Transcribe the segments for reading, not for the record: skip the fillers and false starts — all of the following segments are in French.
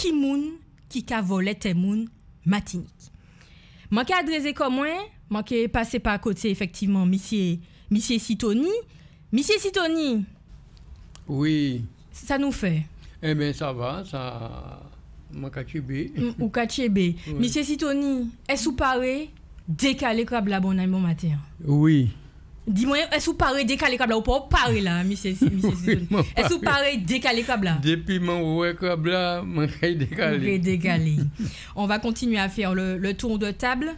qui moun qui ka volé tes moun Martinique. Moi qui adressé comme moi qui passé par côté effectivement monsieur Sitoni. Monsieur Sitoni. Oui. Ça nous fait. Eh bien, ça va, ça. Moi, Kachébé. Ou Kachébé. Monsieur Sitoni, est-ce que vous parlez décalé comme la bonne bon matin? Oui. Dis-moi, est-ce que vous parlez décalé comme là ou pas parler là, monsieur Sitoni? Est-ce que vous parlez décalé comme là? Depuis mon ouais comme là, mon décalé. Décalé. On va continuer à faire le tour de table.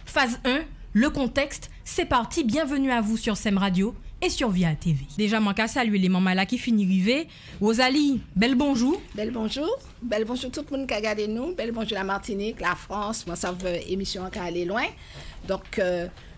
Phase 1, le contexte. C'est parti, bienvenue à vous sur SEM Radio et sur Via TV. Déjà, moi, qu'à saluer les mamans là qui finissent river. Rosalie, bel bonjour. Bel bonjour. Bel bonjour tout le monde qui a regardé nous. Bel bonjour la Martinique, la France. Moi, ça veut émission qui aller loin. Donc,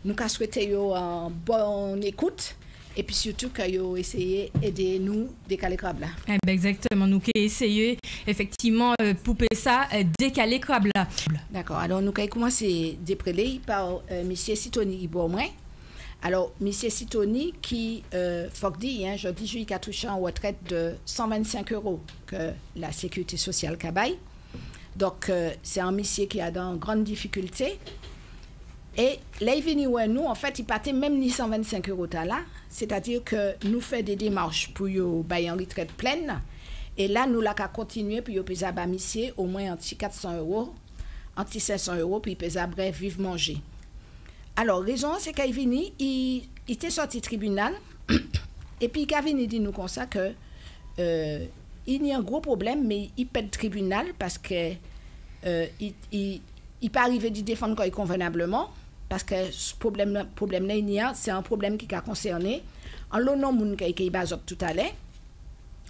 nous qu'à souhaiter une bonne écoute. Et puis surtout que vous essayez d'aider nous décaler crabe là. Eh ben exactement, nous qui essayons effectivement pouper ça décaler crabe là. D'accord. Alors nous allons commencer déprélé par monsieur Sitoni Iboumouin. Alors monsieur Sitoni qui faut dire hein, jeudi juillet qui a touché en retraite de 125 € que la sécurité sociale cabaye. Donc c'est un monsieur qui a dans grande difficulté. Et là, il vient nous, en fait, il partait même ni 125 € là. C'est-à-dire que nous faisons des démarches pour y bailler en retraite pleine. Et là, nous l'avons continué, puis il peut abamissier au moins anti 400 €, anti 500 €, puis il peut bref vivre manger. Alors, raison, c'est qu'il vient, il était sorti tribunal, et puis il est venu dire nous comme ça que il y a un gros problème, mais il pète tribunal parce que il peut arriver de défendre convenablement. Parce que ce problème c'est un problème qui a concerné en l'honneur moun qui basé tout à l'heure,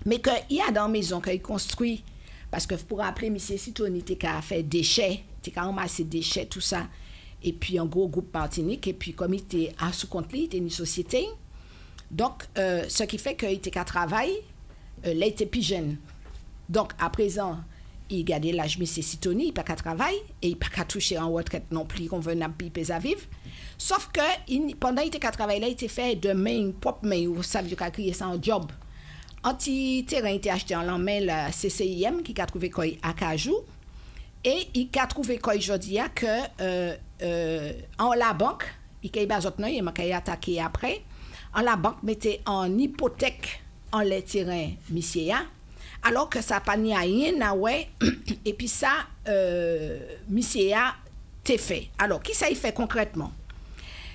mais qu'il y a dans la maison qu'il construit, parce que pour rappeler, M. Sitoni a fait déchets, il a ramassé déchets, tout ça, et puis un gros groupe Martinique, et puis comme il était à sous compte, il était une société, donc ce qui fait qu'il était qu'à travail, là il était plus jeune. Donc à présent, il gardait l'âge de M. Sitoni, il n'a pas qu'à travailler et il n'a pas qu'à toucher en retraite non plus convenable, puis il peut à vivre. Sauf que pendant qu'il était qu'à travailler, il était fait de main, propre main, vous savez qu'il a créé ça en job. Anti-terrain était acheté en l'emmène la CCIM qui a trouvé quoi à Cajou et il a trouvé quoi aujourd'hui que en la banque, il a été attaqué après, en la banque mettait en hypothèque en les terrains monsieur. Alors que ça n'a pas ni à rien à ouais, et puis ça, monsieur a été fait. Alors, qui ça y fait concrètement?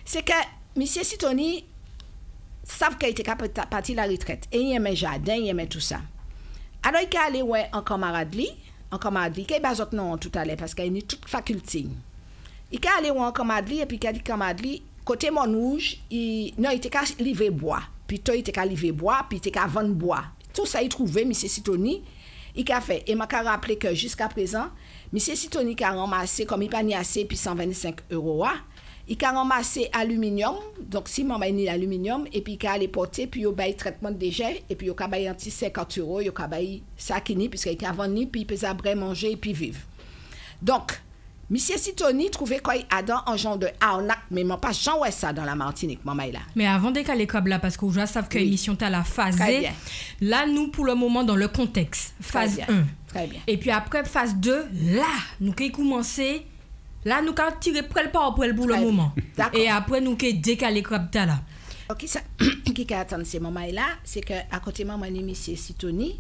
C'est que monsieur Sitoni savent qu'il était parti de la retraite, et il aimait jardin, il aimait tout ça. Alors, il est allé ouais, en camarade, qui est basé non tout à l'heure, parce qu'il a une toute faculté. Il est allé en camarade, et puis il a dit camarade, côté Montrouge, il était qu'à livrer bois, puis toi, il était qu'à livrer bois, puis il était qu'à vendre bois. Tout ça, il trouvait, M. Sitoni, il a fait. Et je me rappelé que jusqu'à présent, M. Sitoni a ramassé, comme il n'a pas assez, puis 125 €, il a ramassé aluminium, donc si maman a aluminium, et puis il a allé porter, puis il a eu traitement de déchets, et puis il a eu anti 50 €, il a eu sakini, puisqu'il a vendu, puis il peut après manger, et puis vivre. Donc, M. Sitoni trouvait qu'il y a un genre de arnaque, mais je ne pas Jean ça dans la Martinique, maman là. Mais avant d'écaler comme là, parce qu'aujourd'hui, savent que l'émission est à la phase. Là, nous, pour le moment, dans le contexte, phase 1. Très bien. Et puis après, phase 2, là, nous avons commencé, là, nous avons tiré près le pas pour le moment. Et après, nous avons décalé comme ça là. Ok, ça, qui attend ces moments-là, c'est qu'à côté de maman, M. Sitoni,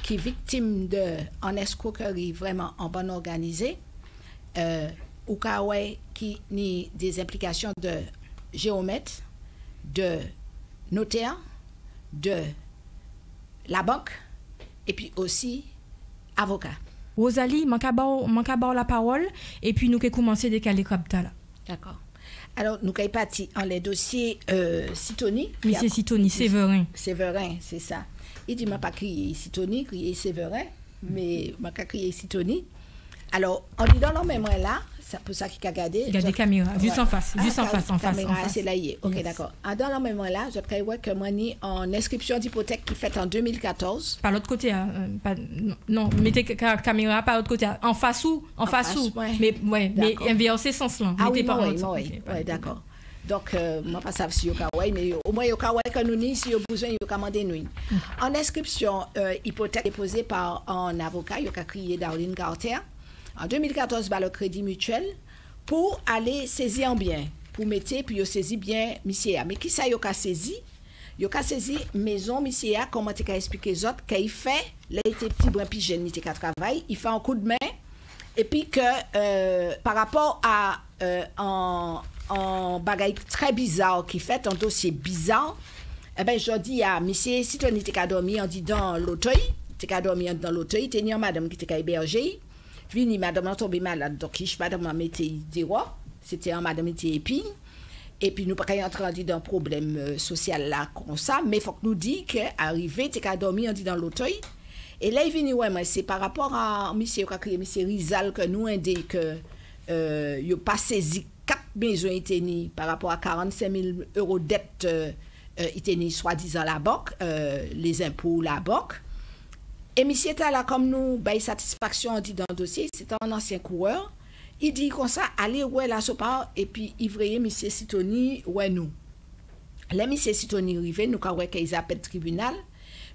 qui est victime d'une escroquerie vraiment en bonne organisée, ou qui ni des implications de géomètre, de notaire, de la banque et puis aussi avocat. Rosalie, manque la parole et puis nous qui commencer décaler comme ça là. D'accord. Alors nous qui parti en les dossiers Sitoni. Monsieur Sitoni, Séverin. Séverin, c'est ça. Il dit m'a pas crié Sitoni, crié Séverin, mais m'a pas crié Sitoni. Alors, on dit dans le même là, c'est pour ça qu'il a gardé. Il y a des caméras, juste en face, en face. C'est là, ok, d'accord. Dans le même là, je crois que moi, en inscription d'hypothèque qui est faite en 2014. Par l'autre côté, non, mettez caméra par l'autre côté, en face ou, ouais. mais inversé sens là. Ah oui, d'accord. Donc, moi, pas savoir si mais au moins, que nous ni si vous avez besoin, vous commandez nous. En inscription, hypothèque déposée par un avocat, il a crié Darlene Carter. En 2014, le Crédit Mutuel pour aller saisir un bien, pour mettre, puis il saisi bien, monsieur. Mais qui ça, il a saisi? Il a saisi maison, monsieur, comment tu as expliqué les autres, qu'il fait, là, il était petit, brin, puis jeune, il était travail, il fait un coup de main, et puis que par rapport à un bagage très bizarre qui fait, un dossier bizarre, eh bien, je dis à monsieur, si tu as dormi, on dit dans l'auteuil, tu as dormi dans l'auteuil, tu as une madame qui t'a hébergé, puis madame a tombé malade, donc madame a mis des rois, c'était un madame qui était épine. Et puis, nous ne pouvons pas entrer dans un problème social là, comme ça, mais il faut que nous disions qu'arrivé, tu as dormi, on dit dans l'auteuil. Et là, il vient, ouais, mais c'est par rapport à monsieur Rizal que nous indique que il n'a pas saisi 4 maisons par rapport à 45 000 € de dette soi-disant la banque, les impôts, la banque. Et monsieur était là comme nous, bah, satisfaction, on dit dans le dossier, c'est un ancien coureur. Il dit comme ça, allez, ouais, la sopa, et puis, ivrier, monsieur Sitoni, ouais, nous. Là, monsieur Sitoni arrivé, nous, quand qu'ils appellent tribunal,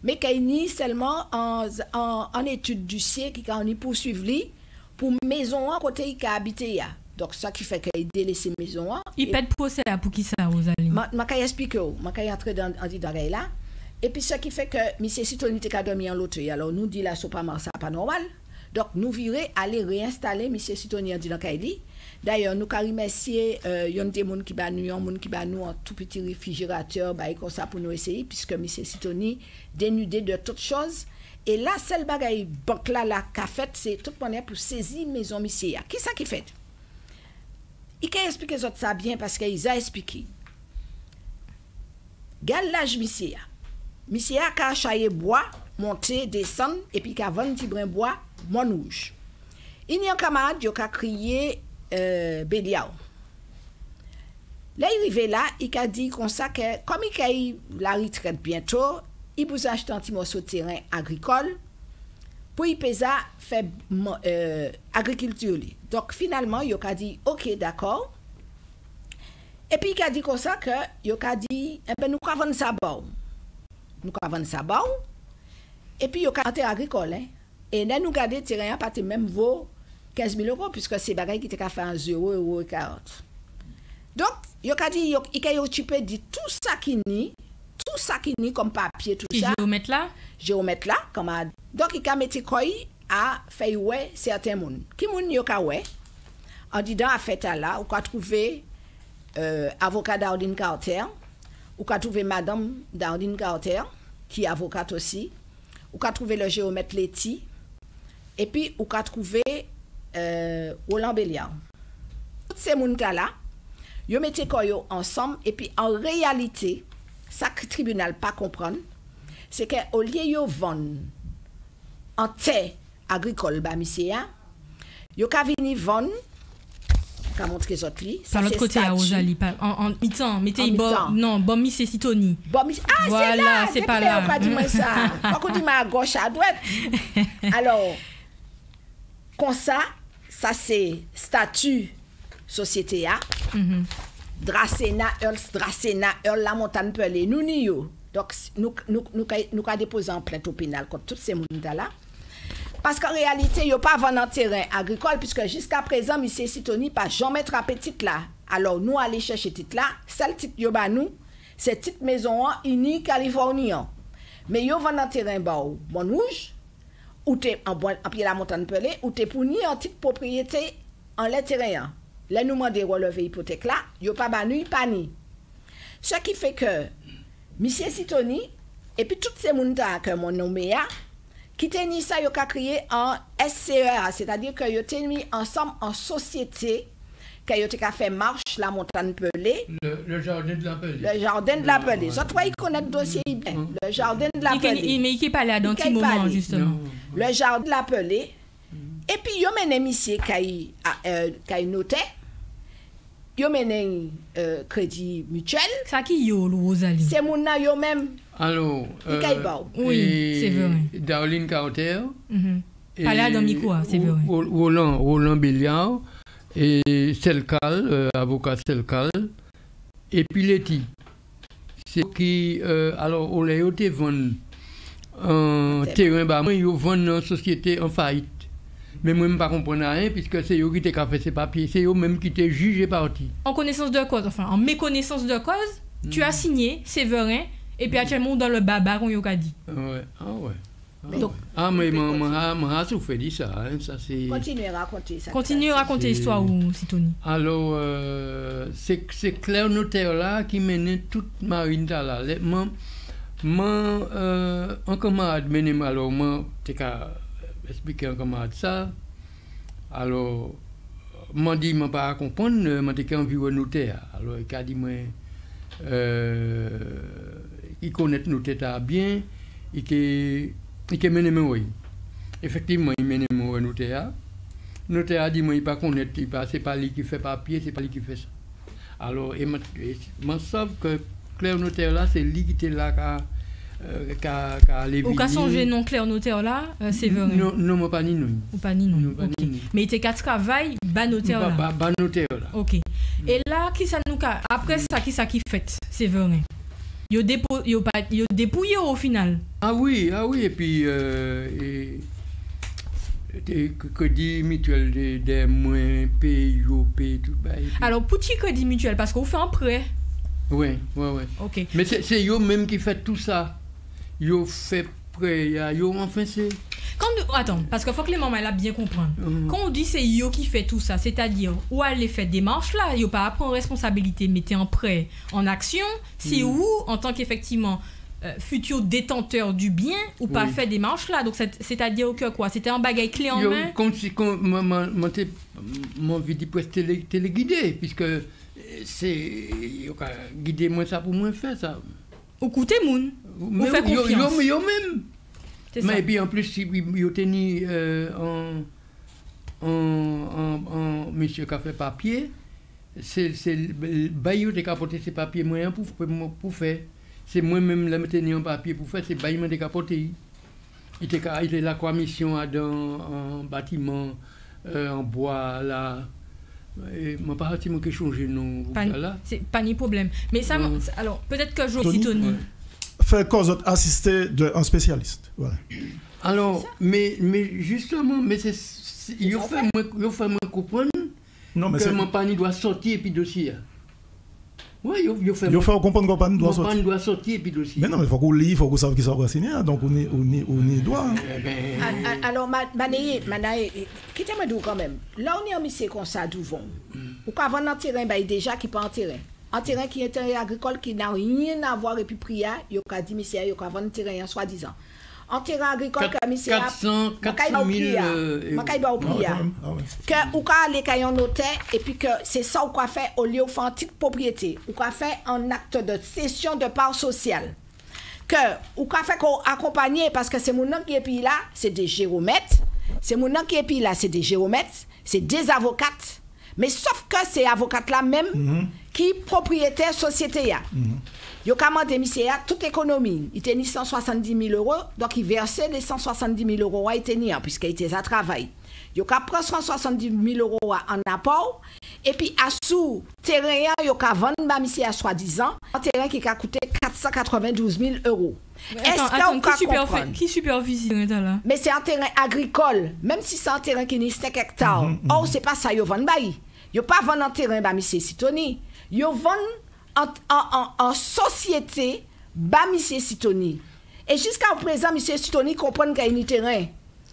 mais qu'il n'y seulement en étude du siècle, qui on y poursuivre lui, pour maison à côté, il a habité. Donc, ça qui fait qu'il délaisse maison. Il peut être procès pour qui ça, Rosalie? Je vais expliquer, je vais entrer dans là. Et puis, ce qui fait que monsieur Sitoni a dormi en l'autre. Alors, nous dit la sopa, ça pas normal. Donc, nous virons aller réinstaller M. Sitoni en disant Kaili. D'ailleurs, nous avons remercié des gens qui nous un tout petit réfrigérateur comme ça pour nous essayer, puisque M. Sitoni dénudé de toutes choses. Et là, celle bagaille banque là qu'a fait, c'est tout le monde pour saisir maison monsieur. Qui ça qui fait? Il a expliqué ça bien parce qu'il a expliqué. Gale l'âge monsieur. Monsieur a chaillé bois, monter, descendre, et puis qu'a vendu petit brin bois, monouge. Il y a un camarade qui a crié Béliao. Là, il arrivé là, il a dit comme ça que, comme il a eu la retraite bientôt, il vous achète un petit morceau de terrain agricole pour y faire agriculture. Donc, finalement, il a dit, OK, d'accord. Et puis, il a dit comme ça que, il a dit, eh ben, nous avons vendu ça bon. Nous avons vendu ça bon. Et puis, il y a un terrain agricole. Hein? Et là, nous gardons le terrain à partir même vaut 15 000 € puisque c'est des bagages qui étaient fait en 0,40 €. Donc, il a dit, il a occupé de tout ça qui n'est comme papier, tout ça. Géomètre là? Géomètre là, comme a... Donc, il a mis quoi à faire ouais certains monde. Qui monde y a ouais? En disant à fait là, on a trouvé avocat Darlene Carter, on a trouvé madame Darlene Carter, qui est avocate aussi. On a trouvé le géomètre Letty, et puis on a trouvé Roland Béliard. Tous ces gens-là, ils mettaient ensemble, et puis en réalité, ça que le tribunal pas comprendre, c'est qu'au lieu de vendre en terre agricole, ils ont venir vendre, qu'a montré les autres lits. Par l'autre côté, à Rosalie, en mi-temps, mettez non, bon, mi c'est Sitoni. Voilà, c'est pas là. Pas dit moi ça. Quand on dit à gauche, à droite. Alors, comme ça c'est statut société A. Dracena, Earl, la montagne Pelé, nous n'y yo. Donc, nous avons déposé en plainte au pénal contre tous ces gens-là. Parce qu'en réalité, il n'y a pas vendu un terrain agricole, puisque jusqu'à présent, M. Sitoni n'a pas jamais attrapé titre là. Alors, nous allons chercher titre là. Celle titre, c'est titre maison unique californien. Mais il y a vendu un terrain bon rouge, ou t'es en pied la montagne Pelé, ou t'es pour ni un titre propriété en les terrain. Là, nous demandons de relever l'hypothèque là, il n'y a pas banni, pas ni. Ce qui fait que M. Sitoni, et puis toutes ces gens que mon nommé a, qui teni ça, yo ka créé en SCEA, c'est-à-dire que yo teni ensemble en société, que yo te ka fait marche la montagne Pelé. Le jardin de la Pelé. Le jardin de la Pelé. Ça, toi, il connaît le dossier bien. Le jardin de la Pelé. Mais il qui parle dans petit moment, justement. Le jardin de la Pelé. Et puis, yo mène monsieur qui noté. Yo mène Crédit Mutuel. Ça qui yo, Rosalie? C'est mon na yo même. Alors, oui, c'est vrai. Darlene Carter. Parler dans le micro, c'est vrai. Roland Béliard et Selcal, avocat Selcal. et puis l'éti. C'est qui, alors, on l'a été vendu un terrain, bah, moi, ils vendent une société en faillite. Mais moi, je ne comprends rien, puisque c'est eux qui ont fait ces papiers, c'est eux même qui ont jugé parti. En connaissance de cause, enfin, en méconnaissance de cause, tu as signé, Séverin, et puis actuellement dans le babar, on y a dit. Ouais, ah ouais. Donc, Mais moi, je fais dit ça, hein, ça c'est... Continuez à raconter ça. Continue à raconter l'histoire, ou Sitoni. Alors, c'est Claire Notaire là qui menait toute Marine là. Un camarade menait, alors moi, je vais expliquer un camarade ça. Alors, moi dit, je ne pas comprendre, je suis envie de notaire. Alors, il a dit, il connaît le notaire bien, il mené moi. Effectivement, il mené moi notaire. Le notaire a dit, moi, il ne pas connaître, c'est pas lui qui fait papier, c'est pas lui qui fait ça. Alors, je sais que Claire Notaire là, c'est lui qui était là, qui a levé. Ou qu'a changé non Claire Notaire là, c'est vrai. Non, pas ni non. Ou pas ni non. Okay. Mais il était qu'à travail, bas notaire là. Bas notaire là. Ok. Et là, qui ça nous après ça, qui fait, c'est vrai. Yo dépouillé au final. Ah oui, et puis crédit mutuel des moins payé tout bah. Alors petit crédit mutuel parce qu'on fait un prêt. Oui. OK. Mais c'est yo même qui fait tout ça. Yo fait prêt, yo enfin c'est Attends, parce qu'il faut que les mamans là bien comprendre. Quand on dit c'est yo qui fait tout ça, c'est-à-dire ou aller faire des marches là, yo pas prendre responsabilité, mettez en prêt, en action, c'est ou en tant qu'effectivement futur détenteur du bien ou pas fait des marches là. Donc c'est-à-dire que quoi, c'était un bagage clé en main. Comme si mon vie de presque téléguidé puisque c'est guider moi ça pour moi faire ça. Ou coûter moun. Ou faire confiance. Yo même. Mais puis en plus, il a tenu un monsieur qui a fait papier. C'est le baillot qui a porté ses papiers moyens pour faire. C'est moi-même qui ai tenu un papier pour faire. C'est le baillot qui a porté. Il était la commission dans un bâtiment en bois là. Je ne sais pas si je changé non. C'est pas ni problème. Mais ça, alors peut-être que je suis Tony. Faire cause assister d'un spécialiste. Voilà. Alors, mais justement, il faut me comprendre que mon panier doit sortir et puis dossier. Oui, il faut comprendre que mon panier doit sortir et puis dossier. Mais non, mais il faut qu'on lit, il faut qu'on sache qui ça va signer, donc on est droit. Alors, Manaï, quittez-moi d'où quand même. Là, on est en mission comme ça, d'où vont. Ou qu'avant un terrain, déjà qui pas en terrain. Un terrain qui est un terrain agricole qui n'a rien à voir et puis prière, il y a dit monsieur, il y a un terrain soi-disant. Un terrain agricole comme monsieur 400 000 que ou ka aller caillon notaire et puis que c'est ça ou quoi fait au lieu de faire un titre propriété ou quoi fait un acte de cession de part sociale que ou quoi fait qu'on accompagner parce que c'est mon nom qui est puis là, c'est des géomètres, c'est mon nom qui est puis là, c'est des géomètres, c'est des avocates. Mais sauf que c'est avocat là même qui propriétaire société ya. Yo commandé monsieur toute économie, il tenait 170 000 €, donc il versait les 170 000 € à tenir puisqu'il était à travail. Yo ka prend 170 000 € en apport et puis à sous terrain yo ka vendre ba monsieur à soi-disant un terrain qui a coûté 492 000 €. Attends, qui supervise là? Mais c'est un terrain agricole, même si c'est un terrain qui n'est 5 hectares. Oh, c'est pas ça yo vend bail. Yo pas vendre un terrain ba monsieur Sitoni. Yo vend en société ba monsieur Sitoni. Et jusqu'à présent monsieur Sitoni comprend qu'il y a un terrain.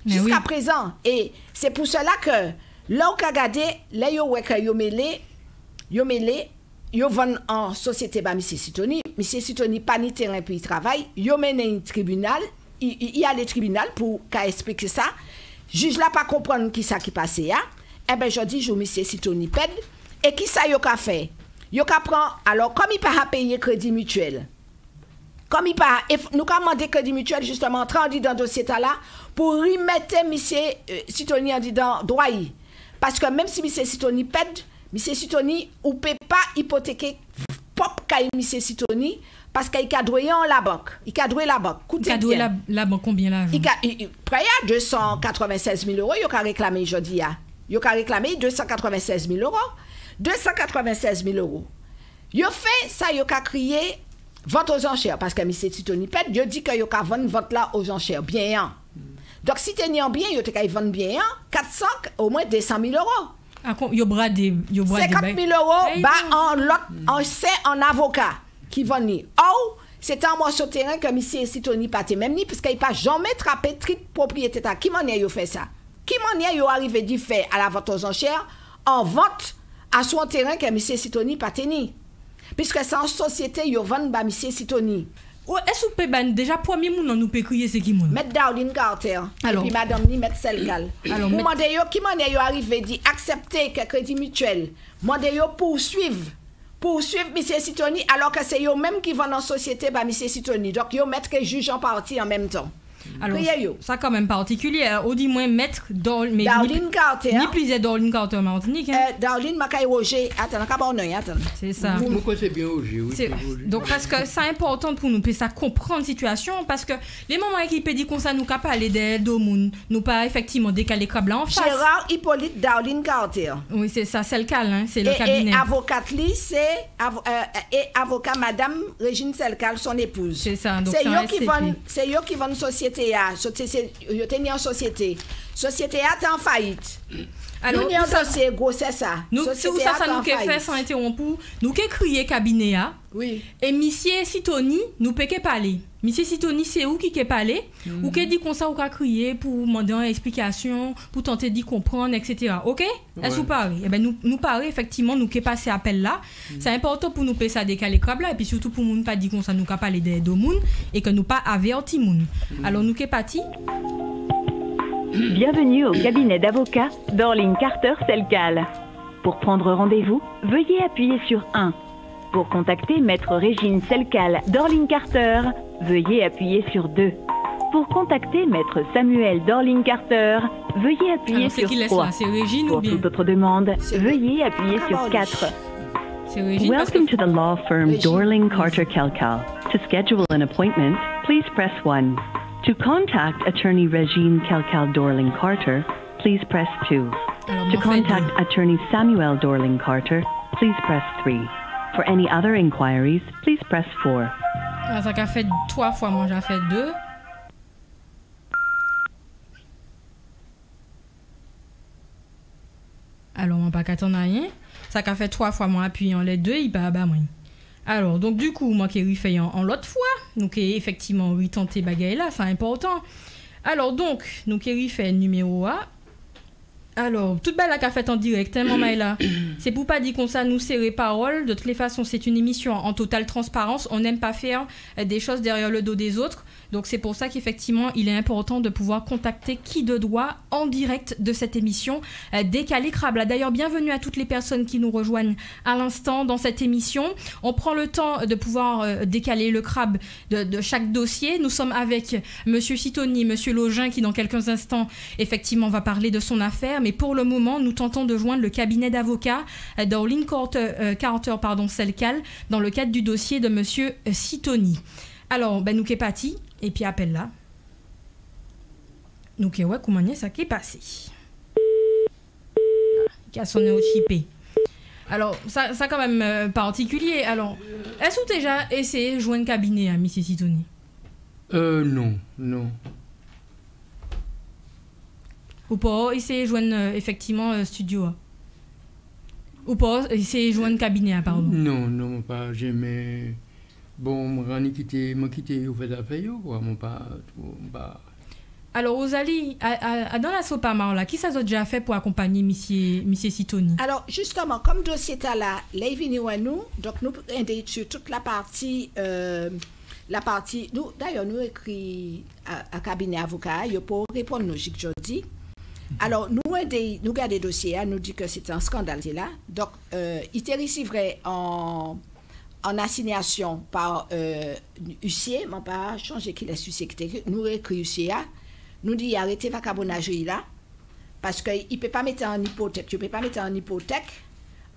Jusqu'à présent, et c'est pour cela que là où regardé là yo ouais que yo mêlé yo vend en société ba monsieur Sitoni pas ni terrain puis il travaille, yo mène un tribunal, il y a le tribunal pour qu'a expliquer ça. Juge là pas comprendre qui ça qui passé là. Eh ben je dis je monsieur Sitoni pède et qui ça yo ka fait? Yo ka prend alors comme il pas payer crédit mutuel. Comme il pas nous ka demander crédit mutuel justement entrer dans dossier là pour remettre monsieur Sitoni en dedans droit. Parce que même si monsieur Sitoni pède, monsieur Sitoni ou peut pas hypothéquer pop kay monsieur Sitoni parce qu'il a doué la banque. Il a doué la banque. Il a doué la banque combien là? Il prêt à 296 000 €, il a réclamé aujourd'hui. Il a réclamé 296 000 €. 296 000 €. Yo fait ça, yo ka crié vente aux enchères parce que monsieur Titoni pète, yo dit que yo ka vendre vente là aux enchères bien. Donc si tu en bien, yo te ka vendre bien 400 au moins 200 000 euros. Yo bradé 50 000 euros bah en lot c'est en avocat qui vend ni. Oh, c'est un morceau de terrain que monsieur Titoni pas même ni parce qu'il pas jamais trappé trip propriété ta. Qui manière yo fait ça? Qui manière yo arrivé d'y faire à la vente aux enchères en vente à son terrain que monsieur Titoni pas tenu. Puisque c'est en société, yo vend ba monsieur Sitoni. Est-ce que vous déjà premier moun nous peut crier c'est qui moun? Maître Darlene Carter. Et puis madame ni maître Selkal. Alors pour demander yo qui mané yo arrivé dit accepter que crédit mutuel. Demander yo poursuivre monsieur Sitoni alors que c'est yo même qui vend en société ba monsieur Sitoni. Donc yo mettre que juge en partie en même temps. Alors, ça quand même particulier. On dit moins maître Darlene Carter. Ni plus Darlene Carter Martinique. Darlene Makay Roger. Attends, c'est ça. Pourquoi c'est bien Roger? Donc parce que c'est important pour nous, pour ça comprendre la situation, parce que les moments qui dit comme ça nous capable aller des domoun, nous pas effectivement décaler câble en face. Gérard Hippolyte Darlene Carter. Oui, c'est ça, c'est le cas, hein, c'est le cabinet. Et avocate li, c'est avocat madame Régine Selkal, son épouse. C'est ça. Donc c'est eux qui vendent société. Yo teni en société. Société a en faillite. Alors, nous avons un dossier gros, c'est ça. Nous, c'est où ça nous fait sans interrompre. Nous qui crié cabinet. Oui. Et monsieur Sitoni, nous peut parler. Monsieur Sitoni, c'est où qui parler? Ou qui dit comme ça, ou qui crier pour demander une explication, pour tenter d'y comprendre, etc. OK? Est-ce que vous parlez? Eh bien, nous parlons effectivement, nous qui passé appel là. C'est important pour nous payer ça décaler câble là, et puis surtout pour nous pas dire comme ça, nous parler des deux moun, et que nous pas averti moun. Alors, nous qui parti? Bienvenue au cabinet d'avocats Darlene Carter Selkal. Pour prendre rendez-vous, veuillez appuyer sur 1. Pour contacter Maître Régine Selkal Darlene Carter, veuillez appuyer sur 2. Pour contacter Maître Samuel Darlene Carter, veuillez appuyer sur 3. C'est Régine pour ou bien? toute autre demande, veuillez appuyer sur 4. C'est Régine. Welcome to the law firm Darlene Carter Selkal. To schedule an appointment, please press 1. To contact attorney Regine Selkal Darlene Carter, please press 2. To contact attorney Samuel Darlene Carter, please press 3. For any other inquiries, please press 4. Ça a fait 3 fois, moi j'ai fait 2. Alors, on va pas qu'attendre rien. Ça a fait 3 fois, moi appuyant les deux, il va à moi. Alors, donc du coup, moi qui ai fait en l'autre fois, donc effectivement, oui, tenter bagaille là, c'est important. Alors, donc, nous qui ai fait numéro A. Alors, toute belle la qu'a fait en direct, hein, maman là. C'est pour pas dire comme ça, nous serrer parole. De toutes les façons, c'est une émission en totale transparence. On n'aime pas faire des choses derrière le dos des autres. Donc, c'est pour ça qu'effectivement, il est important de pouvoir contacter qui de droit en direct de cette émission Décalé Crabe. D'ailleurs, bienvenue à toutes les personnes qui nous rejoignent à l'instant dans cette émission. On prend le temps de pouvoir décaler le crabe de chaque dossier. Nous sommes avec Monsieur Sitoni, Monsieur Login, qui dans quelques instants, effectivement, va parler de son affaire. Mais pour le moment, nous tentons de joindre le cabinet d'avocats Darlene Carter Selkal dans le cadre du dossier de Monsieur Sitoni. Alors, ben, nous qui est parti, et puis appelle là. Nous qui ouais, comment ça qui est passé. Qui a sonné au chipé. Alors, ça quand même particulier. Alors, est-ce que tu as déjà essayé de joindre un cabinet à Monsieur Sitoni? Non. Ou pas essayer de joindre effectivement studio? Ou pas essayer de joindre cabinet, pardon? Non, pas jamais. Bon, moi quitté au fait d'affaires, quoi, mon pas. Alors, Rosalie, dans la Sopamar, là, qui ça a déjà fait pour accompagner Monsieur Sitoni? Alors, justement, comme dossier est là, les venus à nous, donc nous sur toute la partie, nous, d'ailleurs, nous écrit à cabinet avocat, pour répondre nos chics jeudi. Alors, nous regardons des dossiers, nous dit que c'est un scandale, là. Donc, il était recevré en assignation par huissier, mais pas changer qui est huissier, nous écrit huissier, nous dit arrêtez vacabonage là, parce qu'il ne peut pas mettre en hypothèque,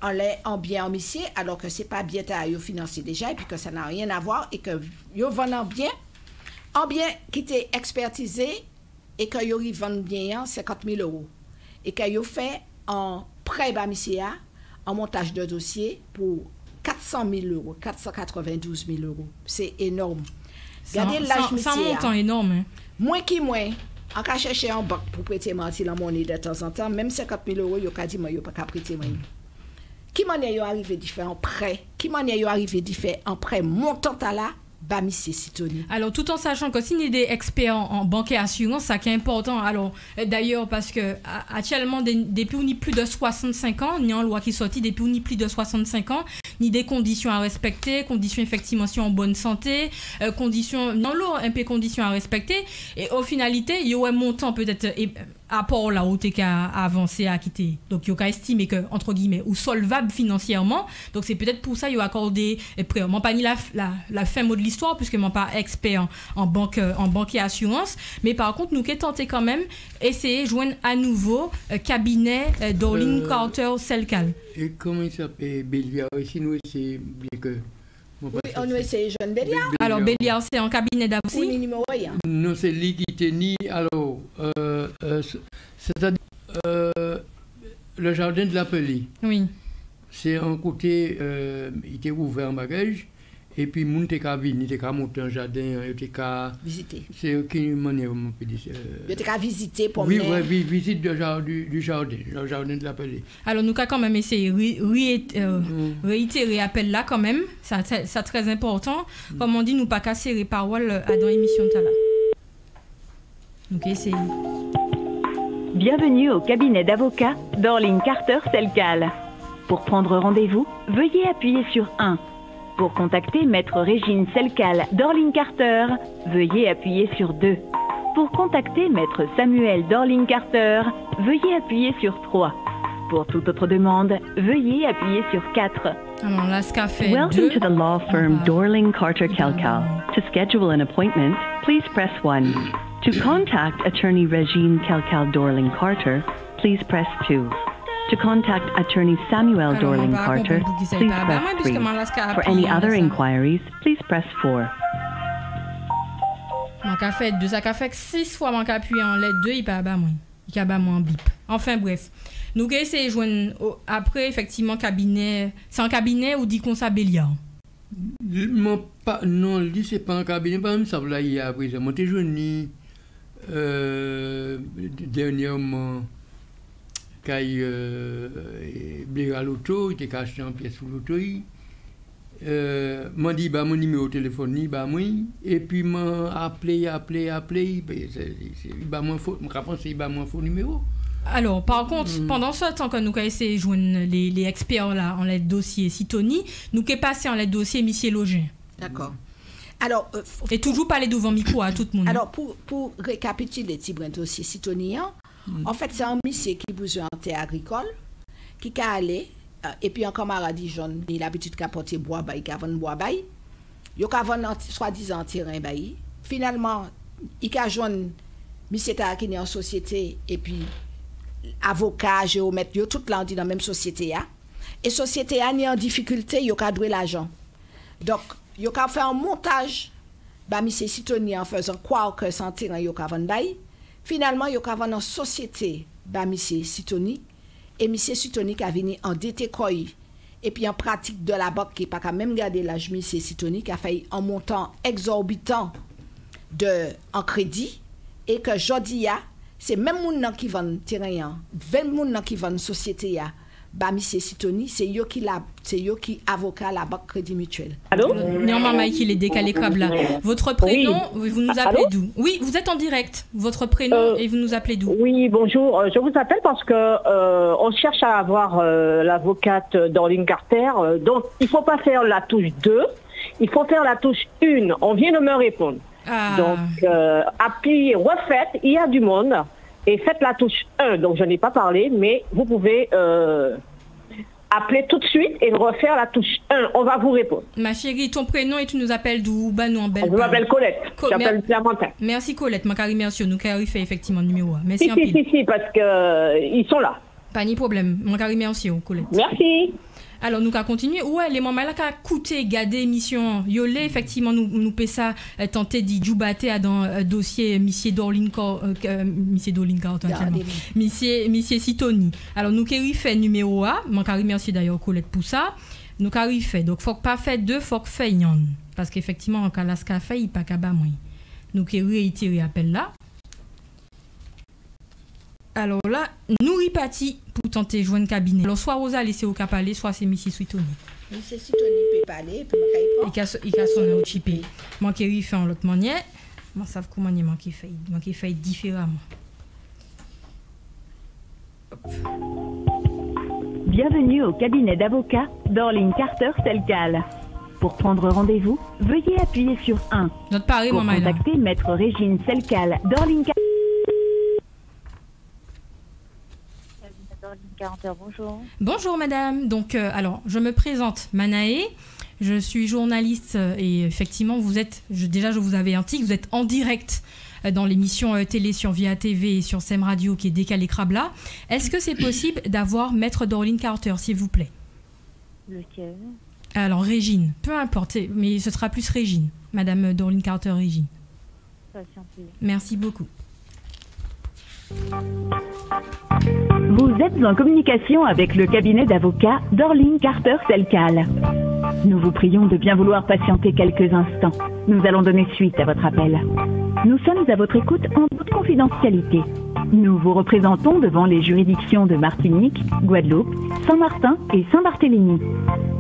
en bien en huissier, alors que ce n'est pas bien à financer déjà, et puis que ça n'a rien à voir, et que vous vendez en bien qui était expertisé, et que vous vendez bien 50 000 euros, et que vous fait en prêt bas huissier, en montage de dossier pour 400 000 euros, 492 000 euros. C'est énorme. Regardez l'âge monsieur. C'est un montant énorme. Hein. Moins qui moins, en cas chercher un banque pour prêter la monnaie de temps en temps, même 50 000 euros, il y a dit moi, il n'y a pas qu'à prêter moi. Qui m'en est arrivé différent en prêt? Qui m'en est arrivé différent en prêt montant à là? Bah, monsieur Sitoni. Alors, tout en sachant que si on est des experts en banque et assurance, ça qui est important. Alors, d'ailleurs, parce que actuellement, depuis on n'y plus de 65 ans, il y a une loi qui est sortie depuis on n'y plus de 65 ans, ni des conditions à respecter, conditions effectivement si en bonne santé, conditions, non, un peu conditions à respecter. Et au finalité, il y a un montant peut-être apport là où tu qu'à avancer à quitter. Donc, il y a estimé que, entre guillemets, ou solvable financièrement. Donc, c'est peut-être pour ça qu'il y a accordé, moi, pas ni la fin mot de l'histoire, puisque moi, pas expert en banque et assurance. Mais par contre, nous qui tenté quand même, essayer de joindre à nouveau cabinet Dorling Carter Selcal. Et comment il s'appelle Béliard? Ici, nous, c'est bien que. Oui, on a essayé jeune Béliard. Alors, Béliard, c'est en cabinet d'avocat. Oui, numéro 1. Non, c'est lui qui tenait. Alors, c'est-à-dire le jardin de la Pelée. Oui. C'est un côté, il était ouvert en bagage. Et puis, mon était qu'à venir, il était qu'à monter un jardin, il était qu'à visiter. C'est qui manière on peut dire. Il était qu'à visiter pour oui, oui, visite du jardin, le jardin de la Pelée. Alors, nous avons quand même essayé réitérer l'appel là quand même. C'est très important. Comme on dit, nous pas casser les paroles dans l'émission de Tala. Donc, essayez. Bienvenue au cabinet d'avocats Dorling Carter Selcal. Pour prendre rendez-vous, veuillez appuyer sur 1. Pour contacter Maître Régine Selcal Dorling Carter, veuillez appuyer sur 2. Pour contacter Maître Samuel Dorling Carter, veuillez appuyer sur 3. Pour toute autre demande, veuillez appuyer sur 4. Alors là, ce qu'a fait Welcome to the law firm Dorling Carter Selcal. To schedule an appointment, please press 1. To contact attorney Regine Selcal Dorling Carter, please press 2. To contact attorney Samuel Dorling Carter, please press 3. For any other inquiries, please press 4. Mon café 2, ça fait 6 fois mon appuyé en lettre 2, il pas bas moi. Il pas moi en bip. Enfin bref. Nous allons essayer de joindre après effectivement cabinet, c'est un cabinet ou dit qu'on ça Béliard. Non, lui c'est pas un cabinet, pas même ça là il y a après moi t'ai joint dernièrement qu'il blé à l'auto, il était caché en pièce sur l'auto. M'a dit mon numéro de téléphone ni moi et puis m'a appelé moi faut me penser moi faux numéro. Alors par contre pendant ce temps que nous avons essayé de joindre les experts là en les dossier Sitoni, nous qui passé en les dossier Monsieur Login. D'accord. Alors et toujours parler devant micro à tout le monde. Alors pour récapituler le dossier Sitoni, en fait, c'est un monsieur qui besoin en terre agricole, qui a allé, et puis un camarade jaune, il a l'habitude de porter bois, il a vendu bois, il a vendu soi-disant terrain. Finalement, il a joint monsieur qui est en société, et puis avocat, géomètre, tout là, on dit dans la même société. Et société est en difficulté, il a doué l'argent. Donc, il a fait un montage, monsieur Sitoni en faisant croire que son terrain, il a vendu. Finalement, il y a une société, M. Sitoni, et M. Sitoni qui a venu en détécoï, et puis en pratique de la banque, qui n'a pas même gardé l'âge M. Sitoni, qui a fait un montant exorbitant en crédit, et que jodi c'est même moun qui vend terrain, 20 moun qui vend société, M. Sitoni, c'est eux qui avocat la banque Crédit Mutuel. Allô? Néanmoins, Mike, il est décalé comme là. Votre prénom, oui. Vous nous appelez d'où? Oui, vous êtes en direct. Votre prénom et vous nous appelez d'où? Oui, bonjour. Je vous appelle parce que on cherche à avoir l'avocate Dorling Carter. Donc, il ne faut pas faire la touche 2. Il faut faire la touche 1. On vient de me répondre. Donc, appuyez, refaites. Il y a du monde. Et faites la touche 1. Donc, je n'ai pas parlé, mais vous pouvez appeler tout de suite et refaire la touche 1. On va vous répondre. Ma chérie, ton prénom et tu nous appelles d'où? Nous en belle. Je m'appelle Colette. J'appelle Clémentine. Merci Colette. Ma carré, merci. Nous avons fait effectivement le numéro. Merci si, parce qu'ils sont là. Pas ni problème. Ma carré, merci Colette. Merci. Alors nous allons continuer. Ouais, les mamans là qui a coûté garder émission yolé effectivement nous peut ça tenter d'y joubater dans dossier Monsieur Dorling Carter Monsieur Sitoni. Alors nous qui fait numéro A, mon carré merci d'ailleurs Colette pour ça. nous qu'arrive fait. Donc faut pas faire deux, faut que faire yon. Parce qu'effectivement en cas là ce qu'a fait, il pas capable moins. Nous qui réitérer appel là. Alors là, nous y parti pour tenter de joindre cabinet. Alors soit Rosa laissé au cap aller, soit c'est Missy Suitoni. Missy Suitoni peut parler, puis il a son au chipé. Moi qui lui fait en l'autre manière, moi savent comment il manque fait différemment. Hop. Bienvenue au cabinet d'avocats Dorling Carter Selcal. Pour prendre rendez-vous, veuillez appuyer sur 1. Notre pari, pour contacter Maître Régine Selcal Dorling Carter. Bonjour. Bonjour madame. Donc alors je me présente Manaé. Je suis journaliste et effectivement vous êtes déjà je vous avais indiqué vous êtes en direct dans l'émission télé sur Via TV et sur SEM Radio qui est Décalé Crabla. Est-ce que c'est possible d'avoir Maître Dorling Carter s'il vous plaît? Lequel? Alors Régine, peu importe, mais ce sera plus Régine. Madame Dorling Carter Régine. Patientez. Merci beaucoup. Vous êtes en communication avec le cabinet d'avocats Dorling Carter Selcal. Nous vous prions de bien vouloir patienter quelques instants. Nous allons donner suite à votre appel. Nous sommes à votre écoute en toute confidentialité. Nous vous représentons devant les juridictions de Martinique, Guadeloupe, Saint-Martin et Saint-Barthélemy.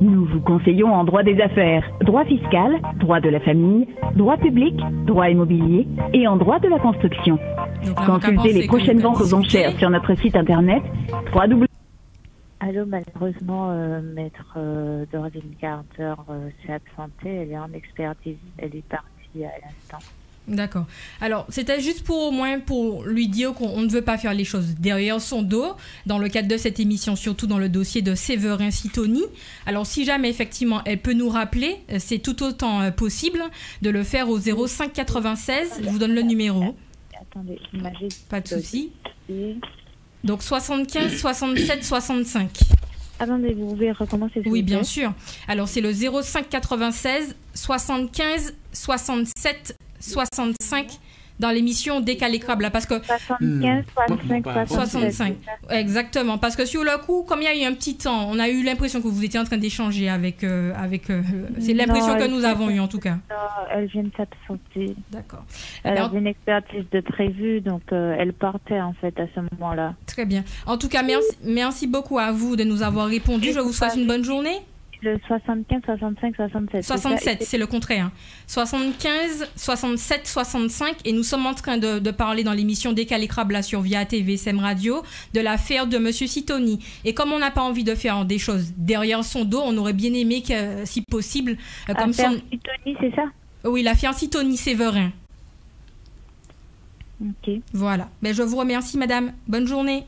Nous vous conseillons en droit des affaires, droit fiscal, droit de la famille, droit public, droit immobilier et en droit de la construction. Consultez les prochaines ventes aux enchères sur notre site internet www. Allô, malheureusement, Maître Dorling Carter s'est absentée. Elle est en expertise. Elle est partie à l'instant. D'accord. Alors, c'était juste pour au moins pour lui dire qu'on ne veut pas faire les choses derrière son dos, dans le cadre de cette émission, surtout dans le dossier de Séverin Sitoni. Alors, si jamais, effectivement, elle peut nous rappeler, c'est tout autant possible de le faire au 05 96. Je vous donne le numéro. Attendez, pas de souci. Donc, 75 67 65. Attendez, vous pouvez recommencer. Oui, bien sûr. Alors, c'est le 05 96 75 67 65 dans l'émission Décalé Crabla parce que 75 65 65 exactement parce que sur le coup comme il y a eu un petit temps on a eu l'impression que vous étiez en train d'échanger avec c'est l'impression que nous avons eu en tout cas. Non, elle vient de s'absenter. D'accord. Elle avait une expertise de prévue donc elle partait en fait à ce moment-là. Très bien. En tout cas merci beaucoup à vous de nous avoir répondu. Je vous souhaite une bonne journée. Le 75, 65, 67. 67, c'est le contraire. 75, 67, 65. Et nous sommes en train de parler dans l'émission Décalé Crabla sur Via TV, SEM Radio, de l'affaire de Monsieur Sitoni. Et comme on n'a pas envie de faire des choses derrière son dos, on aurait bien aimé que, si possible... comme Sitoni, c'est ça? Oui, l'affaire Sitoni Séverin. Ok. Voilà. Ben, je vous remercie, madame. Bonne journée.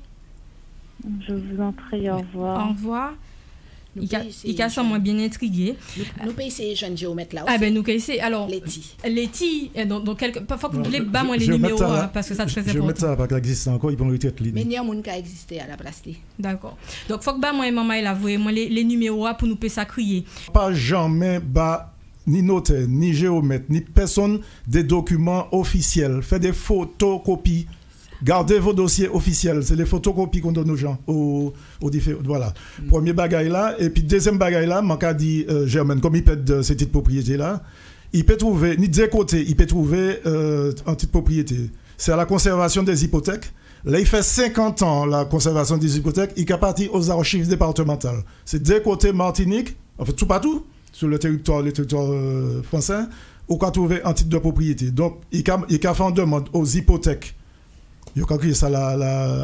Je vous en prie, au revoir. Au revoir. Il a moins bien intrigué. Nous payons ces jeunes géomètres là aussi. Ah ben nous payons alors Letty donc parfois vous voulez pas moins les numéros parce que ça très important. Je vais mettre ça parce qu'il existe encore ils vont le traiter. Mais il y a un monde qui a existé à la place. D'accord. Donc faut que ba moi maman il a voyé moi les numéros pour nous payer ça crier. Pas jamais ba ni notaire, ni géomètre, ni personne des documents officiels, fait des photocopies. Gardez vos dossiers officiels, c'est les photocopies qu'on donne aux gens, aux différents. Voilà. Premier bagaille là, et puis deuxième bagaille là, manque dit Germaine, comme il peut de ces titres propriété là, il peut trouver, ni de deux côtés, il peut trouver un titre propriété. C'est à la conservation des hypothèques. Là, il fait 50 ans la conservation des hypothèques, il est parti aux archives départementales. C'est deux côtés Martinique, en fait tout partout, sur le territoire français, où on peut trouver un titre de propriété. Donc, il a fait une demande aux hypothèques. Il y a créé ça,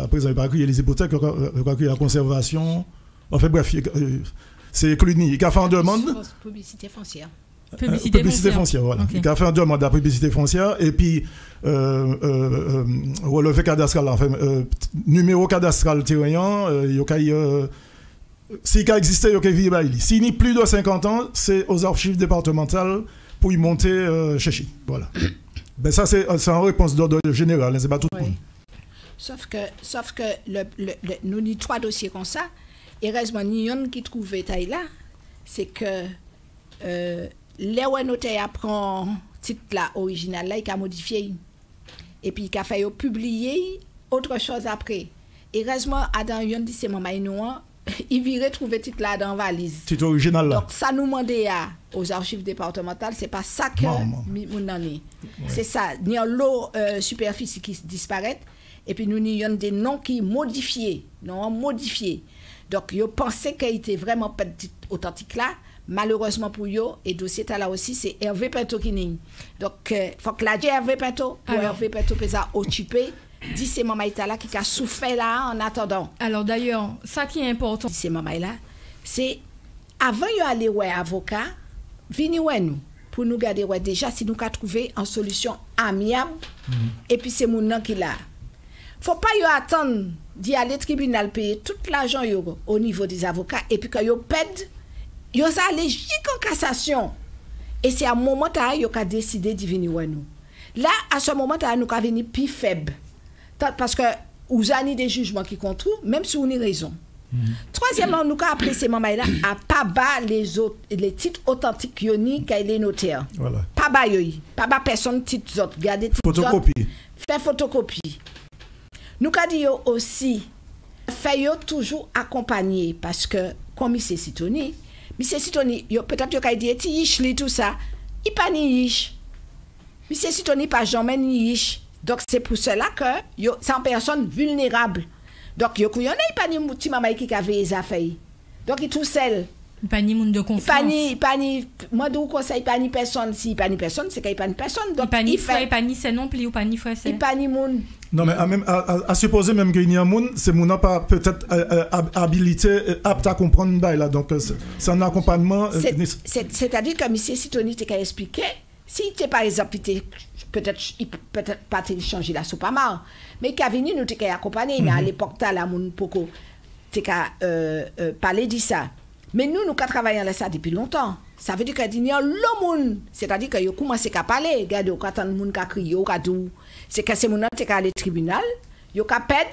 après, il a créé les hypothèques, il a créé la conservation. Enfin bref, c'est Cluny. Il a fait une demande. Publicité foncière. Publicité foncière, voilà. Okay. Il a fait une demande à la publicité foncière et puis relevé cadastral, enfin, numéro cadastral terrien, s'il a existé, il a vivre. S'il n'y a plus de 50 ans, c'est aux archives départementales pour y monter chercher. Voilà. Ben ça, c'est en réponse d'ordre général, c'est pas tout le monde. Sauf que nous avons 3 dossiers comme ça. Et heureusement, nous avons qui trouvé taille là, c'est que les notaires apprend titre là original là, il a modifié et puis il a fait publier autre chose après. Et heureusement, Adam Yon dit c'est maman noir. il virait trouver titre là dans valise. Titre original là. Donc ça nous demandait aux archives départementales, c'est pas ça que nous avons. C'est ça, il y a l'eau superficie qui disparaît et puis nous y a des noms qui modifiés, Donc yo pensais qu'il était vraiment pas authentique là. Malheureusement pour eux, et dossier là aussi, c'est Hervé Pinto qui n'est. Donc, faut que la Hervé Pinto, pour Hervé Pinto, peut occuper, dit c'est maman là qui a souffert là en attendant. Alors d'ailleurs, ça qui est important. C'est maman là, c'est avant d'aller ouais avocat, venez ouais nous, pour nous garder ouais déjà si nous avons trouvé une solution amiable, et puis c'est mon nom qui là. Faut pas attendre d'y aller au tribunal payer tout l'argent au niveau des avocats, et puis quand yo pède, yo allé jusqu'en cassation et c'est à un moment là yo a décidé de venir nous là à ce moment là nous a venir plus faible parce que vous avez des jugements qui contre même si on a raison. Troisièmement nous a appelé ces mamans là à pas bas les titres authentiques yoni qu'a les notaires. Voilà. Pas bas personne titres autres garder photocopie. Faire photocopie. Nous a dit aussi fait toujours accompagner parce que comme c'est Sitoni Monsieur Sitoni, peut-être que vous dit yish tout ça. Il pas ni yish. Monsieur Sitoni pas jamais ni yish. Donc c'est pour cela que c'est une personne vulnérable. Donc yo y en a pas ni petit maman qui avait les affaires. Donc il tout seul. Pas ni monde de confiance. Pas ni moi de conseil pas ni personne si pas ni personne c'est qu'il pas ni personne. Donc pas ni frère pas ni c'est non plus ou pas ni frère c'est. Il pas ni monde. Non mais à supposer même qu'il y a un monde c'est mon n'a pas peut-être habilité apte à comprendre là donc c'est un accompagnement c'est-à-dire que monsieur Sitoni t'a expliqué si tu par exemple peut-être pas changer la soupe à marre mais qu'a venu nous t'a accompagné mais à l'époque t'as la monde poko t'a parler de ça mais nous travaillons là ça depuis longtemps ça veut dire que il y a le monde c'est-à-dire que yo commencé à parler regarde au quand monde qui crier au cadou c'est que c'est mon qui est allé au tribunal, il a pède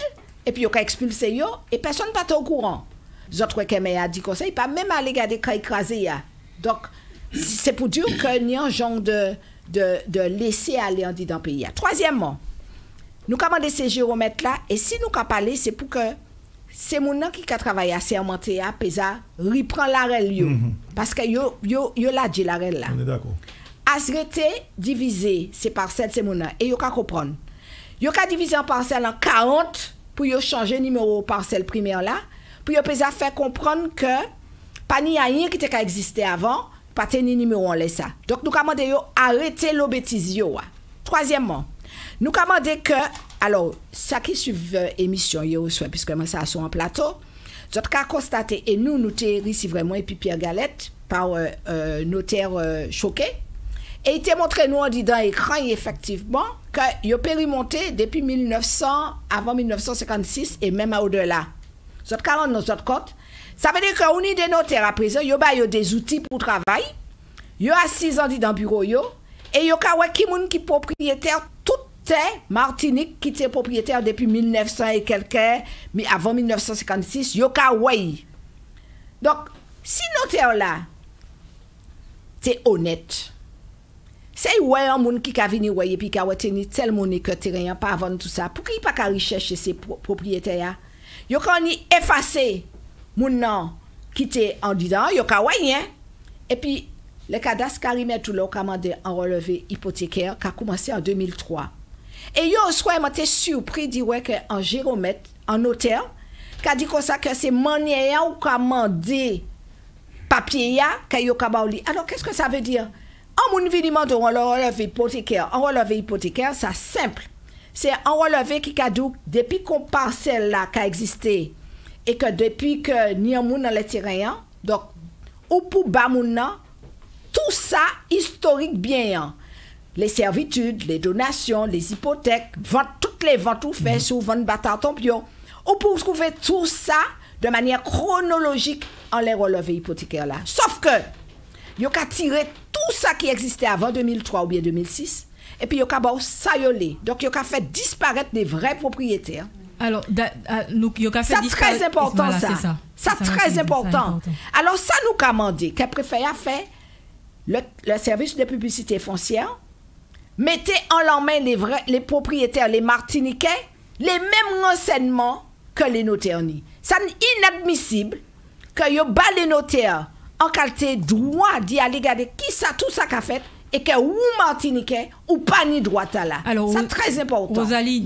et puis il a expulsé yo et personne pas au courant. Les autres qui a dit comme ça, il pas même aller garder quand écrasé ya. Donc c'est pour dire qu'il y a un genre de laisser aller en dit dans le pays. Troisièmement, nous commandons ces géromètres là et si nous avons parlé c'est pour que c'est mon qui a travaillé à sermenté à pesa reprend la règle parce que yo la dit la règle là. On est d'accord. Asrete divisé ces parcelles c'est mon et yo ka comprendre yo ka diviser en parcelle en 40 pour yo changer numéro parcelle primaire là pour yo pesa faire comprendre que pas ni rien qui t'a existé avant pas tenir numéro on laisse ça donc nous commander yo arrêter le bêtise yo. Troisièmement nous commander que alors ça qui suivent émission yo soit puisque moi ça sont en plateau d'autres cas constaté et nous t'ai réussi vraiment et puis Pierre Galette par notaire choqué. Et il t'a montré nous en dit dans l'écran effectivement que il a périmonté depuis 1900 avant 1956 et même au-delà. Zot 40 dans notre compte. Ça veut dire qu'on est des notaires à présent, yo ba yo des outils pour travail. Yo assis en dit dans bureau yo et yo ka wè ki moun ki propriétaire tout Martinique qui était propriétaire depuis 1900 et quelques mais avant 1956 yo ka wè. Donc si notaire là c'est honnête. C'est ouais un monde qui a venu ouais et puis qui a retenu tel monnaie que terrain pas avant tout ça pour qu'il pas qu'à rechercher ses propriétaires yo quand ni effacer moun nan qui était en dedans yo ka ouais et puis le cadastre Karimé tout là commandé en relevé hypothécaire qui a commencé en 2003 et yo soit m'était surpris dit ouais que en géromètre en notaire qui a dit comme ça que c'est monnaie ou commandé papier ya que yo ka ba li alors qu'est-ce que ça veut dire? En mon vidément de relevé hypothécaire, en relevé hypothécaire, ça simple. C'est un relevé qui a dit depuis qu'on parcelle là qui a existé et que depuis que n'y a moun dans le terrain, donc ou pour ba moun nan, tout ça historique bien. Les servitudes, les donations, les hypothèques, vente, toutes les ventes ou fait sous vente bâtard tompio. Ou pour trouver tout ça de manière chronologique en les relevés hypothécaires là. Sauf que yo ka tiré tout ça qui existait avant 2003 ou bien 2006 et puis yo ka ba ça yolé. Donc yo ka fait disparaître des vrais propriétaires. Alors yo ka fait disparaître. C'est très important voilà, ça. Ça très important. Alors ça nous commandé qu'elle préfère faire le service de publicité foncière mettez en leur main les propriétaires les Martiniquais les mêmes renseignements que les notaires. Ça n'est inadmissible que yo bas les notaires en qualité droit d'y aller regarder qui ça tout ça qu'a fait et que ou Martiniquais ou pas ni droit là. Alors, c'est très important. Rosalie,